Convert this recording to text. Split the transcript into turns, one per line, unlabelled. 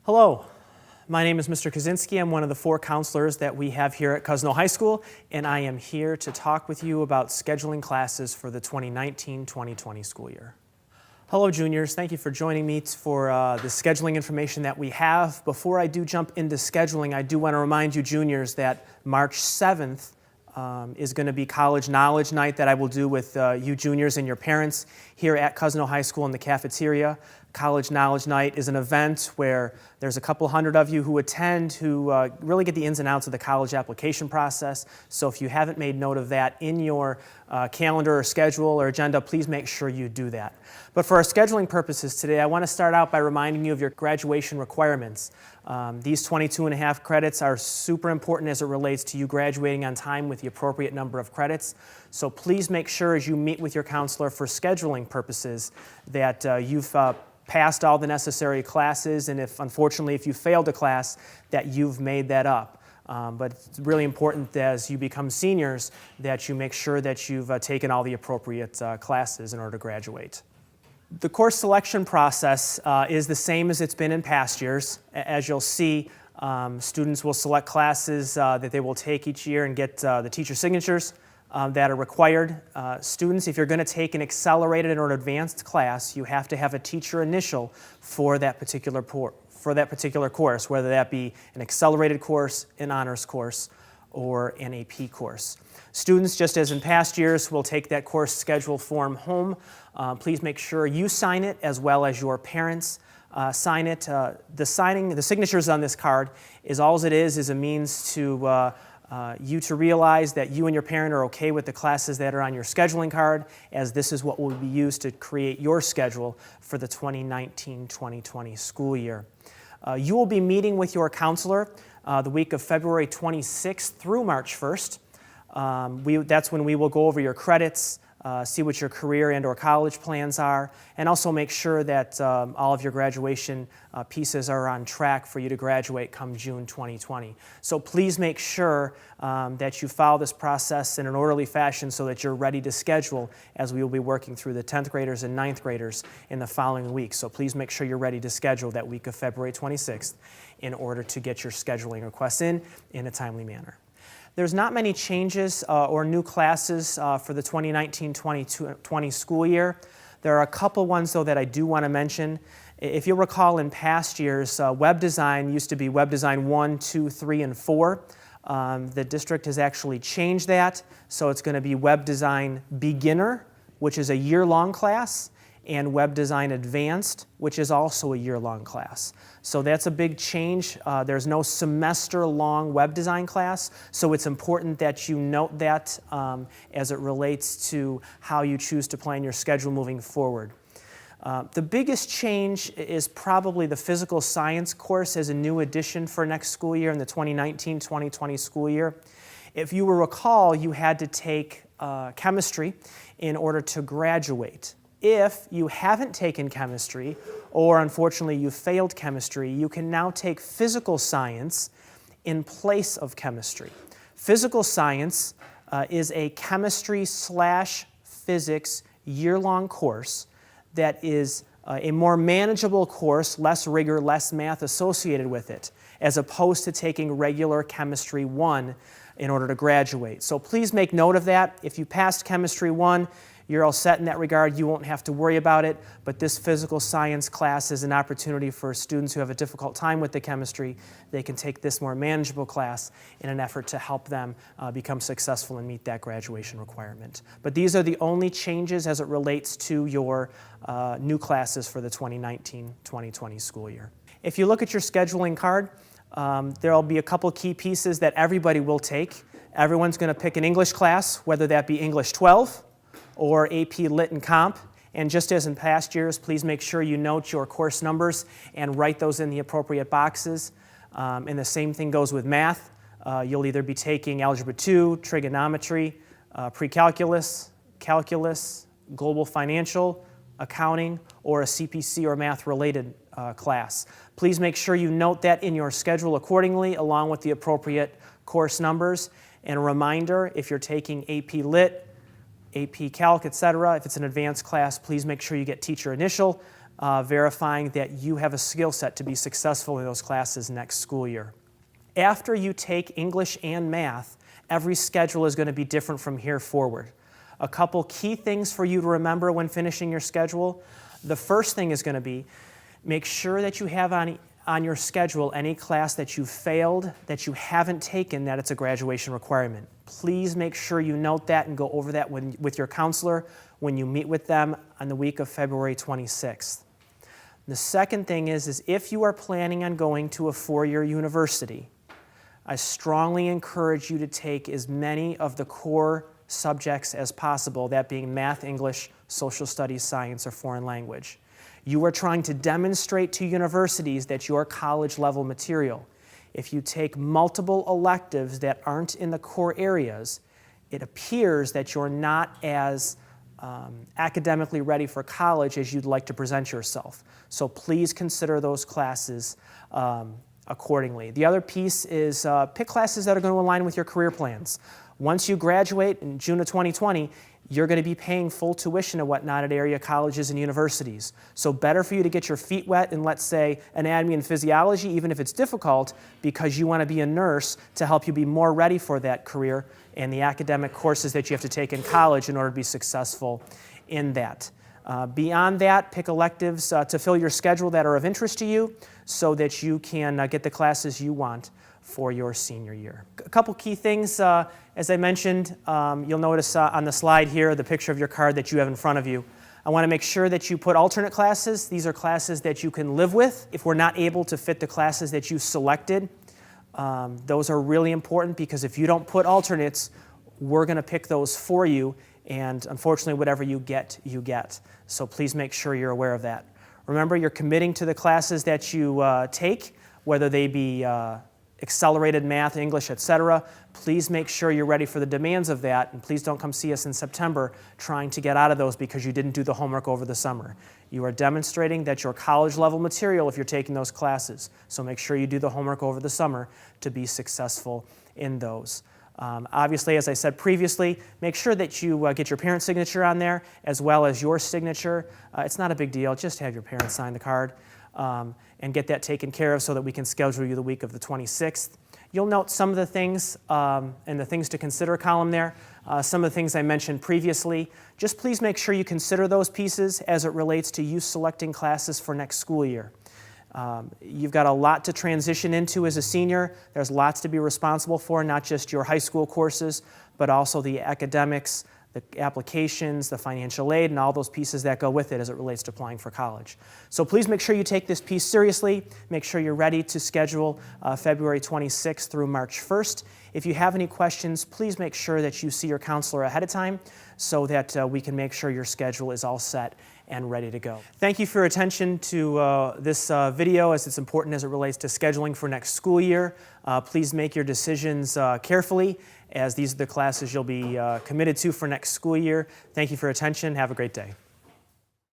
Hello, my name is Mr. Kaczynski. I'm one of the 4 counselors that we have here at Cousino High School, and I am here to talk with you about scheduling classes for the 2019-2020 school year. Hello juniors, thank you for joining me for the scheduling information that we have. Before I do jump into scheduling, I do want to remind you juniors that March 7th is going to be College Knowledge Night that I will do with you juniors and your parents here at Cousino High School in the cafeteria. College Knowledge Night is an event where there's a couple hundred of you who attend who really get the ins and outs of the college application process. So if you haven't made note of that in your calendar or schedule or agenda, please make sure you do that. But for our scheduling purposes today, I want to start out by reminding you of your graduation requirements. These 22.5 credits are super important as it relates to you graduating on time with the appropriate number of credits. So please make sure as you meet with your counselor for scheduling purposes that you've passed all the necessary classes, and unfortunately if you failed a class, that you've made that up. But it's really important that as you become seniors that you make sure that you've taken all the appropriate classes in order to graduate. The course selection process is the same as it's been in past years. As you'll see, students will select classes that they will take each year and get the teacher signatures that are required. Students, if you're going to take an accelerated or advanced class, you have to have a teacher initial for that particular course, whether that be an accelerated course, an honors course, or an AP course. Students, just as in past years, will take that course schedule form home. Please make sure you sign it as well as your parents sign it. The signatures on this card is all it is a means to you to realize that you and your parent are okay with the classes that are on your scheduling card, as this is what will be used to create your schedule for the 2019-2020 school year. You will be meeting with your counselor the week of February 26th through March 1st. That's when we will go over your credits, see what your career and or college plans are, and also make sure that all of your graduation pieces are on track for you to graduate come June 2020. So please make sure that you follow this process in an orderly fashion so that you're ready to schedule as we will be working through the 10th graders and 9th graders in the following week. So please make sure you're ready to schedule that week of February 26th in order to get your scheduling requests in a timely manner. There's not many changes or new classes for the 2019-2020 school year. There are a couple ones, though, that I do want to mention. If you'll recall in past years, web design used to be web design 1, 2, 3, and 4. The district has actually changed that, so it's going to be web design beginner, which is a year-long class, and Web Design Advanced, which is also a year-long class. So that's a big change. There's no semester-long web design class, so it's important that you note that as it relates to how you choose to plan your schedule moving forward. The biggest change is probably the physical science course as a new addition for next school year in the 2019-2020 school year. If you will recall, you had to take chemistry in order to graduate. If you haven't taken chemistry, or unfortunately you failed chemistry, you can now take physical science in place of chemistry. Physical science is a chemistry/physics year-long course that is a more manageable course, less rigor, less math associated with it, as opposed to taking regular Chemistry 1 in order to graduate. So please make note of that. If you passed Chemistry 1, you're all set in that regard. You won't have to worry about it, but this physical science class is an opportunity for students who have a difficult time with the chemistry. They can take this more manageable class in an effort to help them become successful and meet that graduation requirement. But these are the only changes as it relates to your new classes for the 2019-2020 school year. If you look at your scheduling card, there will be a couple key pieces that everybody will take. Everyone's going to pick an English class, whether that be English 12, or AP Lit and Comp. And just as in past years, please make sure you note your course numbers and write those in the appropriate boxes. And the same thing goes with math. You'll either be taking Algebra 2, Trigonometry, Pre-Calculus, Calculus, Global Financial, Accounting, or a CPC or math-related class. Please make sure you note that in your schedule accordingly, along with the appropriate course numbers. And a reminder, if you're taking AP Lit, AP Calc, etc. If it's an advanced class, please make sure you get teacher initial verifying that you have a skill set to be successful in those classes next school year. After you take English and math, every schedule is going to be different from here forward. A couple key things for you to remember when finishing your schedule. The first thing is going to be make sure that you have on your schedule any class that you failed, that you haven't taken, that it's a graduation requirement. Please make sure you note that and go over that with your counselor when you meet with them on the week of February 26th. The second thing is if you are planning on going to a four-year university, I strongly encourage you to take as many of the core subjects as possible, that being math, English, social studies, science, or foreign language. You are trying to demonstrate to universities that you're college-level material. If you take multiple electives that aren't in the core areas, it appears that you're not as academically ready for college as you'd like to present yourself. So please consider those classes accordingly. The other piece is pick classes that are going to align with your career plans. Once you graduate in June of 2020, you're going to be paying full tuition and whatnot at area colleges and universities. So better for you to get your feet wet in, let's say, anatomy and physiology, even if it's difficult, because you want to be a nurse to help you be more ready for that career and the academic courses that you have to take in college in order to be successful in that. Beyond that, pick electives to fill your schedule that are of interest to you so that you can get the classes you want for your senior year. A couple key things, as I mentioned, you'll notice on the slide here the picture of your card that you have in front of you. I want to make sure that you put alternate classes. These are classes that you can live with. If we're not able to fit the classes that you selected, those are really important because if you don't put alternates, we're going to pick those for you, and unfortunately whatever you get, you get. So please make sure you're aware of that. Remember, you're committing to the classes that you take, whether they be accelerated math, English, etc. Please make sure you're ready for the demands of that, and please don't come see us in September trying to get out of those because you didn't do the homework over the summer. You are demonstrating that you're college-level material if you're taking those classes, so make sure you do the homework over the summer to be successful in those. Obviously, as I said previously, make sure that you get your parent's signature on there as well as your signature. It's not a big deal, just have your parents sign the card. And get that taken care of so that we can schedule you the week of the 26th. You'll note some of the things in the things to consider column there, some of the things I mentioned previously. Just please make sure you consider those pieces as it relates to you selecting classes for next school year. You've got a lot to transition into as a senior. There's lots to be responsible for, not just your high school courses, but also the academics, the applications, the financial aid, and all those pieces that go with it as it relates to applying for college. So please make sure you take this piece seriously. Make sure you're ready to schedule February 26th through March 1st. If you have any questions, please make sure that you see your counselor ahead of time so that we can make sure your schedule is all set and ready to go. Thank you for your attention to this video, as it's important as it relates to scheduling for next school year. Please make your decisions carefully, as these are the classes you'll be committed to for next school year. Thank you for your attention. Have a great day.